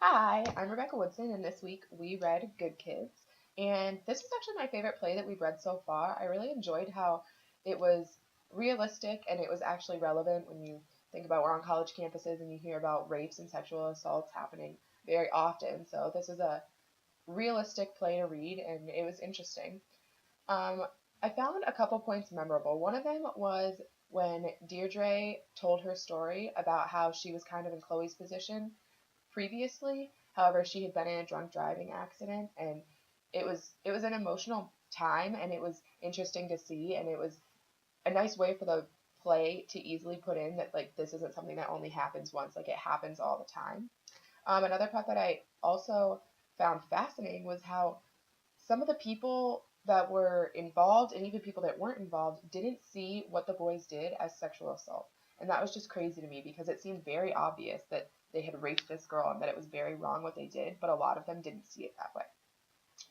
Hi, I'm Rebecca Woodson, and this week we read Good Kids. And this was actually my favorite play that we've read so far. I really enjoyed how it was realistic and it was actually relevant when you think about we're on college campuses and you hear about rapes and sexual assaults happening very often. So this was a realistic play to read, and it was interesting. Um, I found a couple points memorable. One of them was when Deirdre told her story about how she was kind of in Chloe's position previously. However, she had been in a drunk driving accident, and it was an emotional time, and it was interesting to see, and it was a nice way for the play to easily put in that like this isn't something that only happens once, like it happens all the time. Another part that I also found fascinating was how some of the people that were involved and even people that weren't involved didn't see what the boys did as sexual assault. And that was just crazy to me because it seemed very obvious that they had raped this girl and that it was very wrong what they did, but a lot of them didn't see it that way.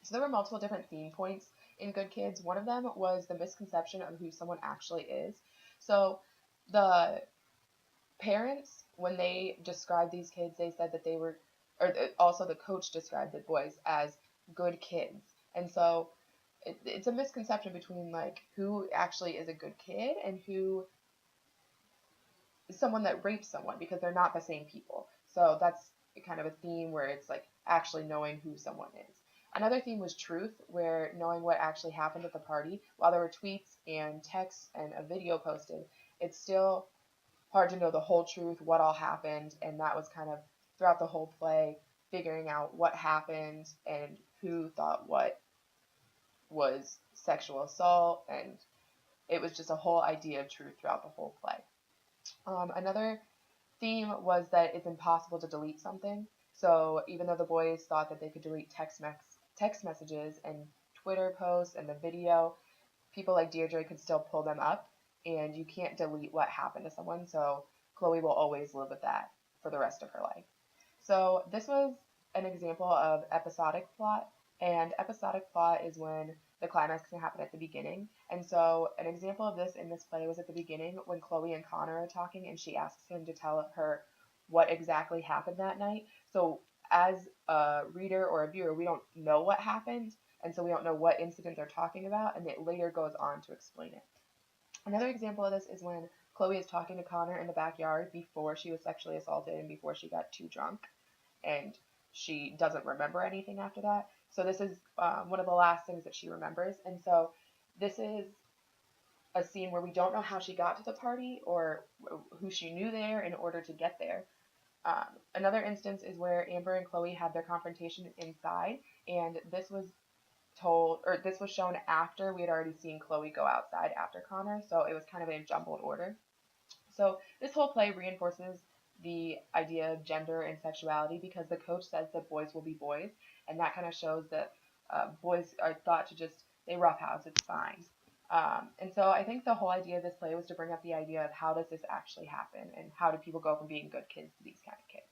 So there were multiple different theme points in Good Kids. One of them was the misconception of who someone actually is. So the parents, when they described these kids, they said that they were, or also the coach described the boys as good kids. And so it's a misconception between like who actually is a good kid and who is someone that rapes someone because they're not the same people. So that's kind of a theme where it's like actually knowing who someone is. Another theme was truth, where knowing what actually happened at the party, while there were tweets and texts and a video posted, it's still hard to know the whole truth, what all happened, and that was kind of throughout the whole play, figuring out what happened and who thought what was sexual assault, and it was just a whole idea of truth throughout the whole play. Another theme was that it's impossible to delete something. So even though the boys thought that they could delete text messages and Twitter posts and the video, people like Deirdre could still pull them up, and you can't delete what happened to someone. So Chloe will always live with that for the rest of her life. So this was an example of episodic plot, and episodic plot is when the climax can happen at the beginning. And so an example of this in this play was at the beginning when Chloe and Connor are talking, and she asks him to tell her what exactly happened that night. So as a reader or a viewer, we don't know what happened, and so we don't know what incident they're talking about, and it later goes on to explain it. Another example of this is when Chloe is talking to Connor in the backyard before she was sexually assaulted and before she got too drunk, and she doesn't remember anything after that. So this is one of the last things that she remembers, and so this is a scene where we don't know how she got to the party or who she knew there in order to get there. Another instance is where Amber and Chloe had their confrontation inside, and this was shown after we had already seen Chloe go outside after Connor, so it was kind of in a jumbled order. So this whole play reinforces the idea of gender and sexuality because the coach says that boys will be boys, and that kind of shows that boys are thought to just they roughhouse, it's fine. And so I think the whole idea of this play was to bring up the idea of how does this actually happen and how do people go from being good kids to these kind of kids.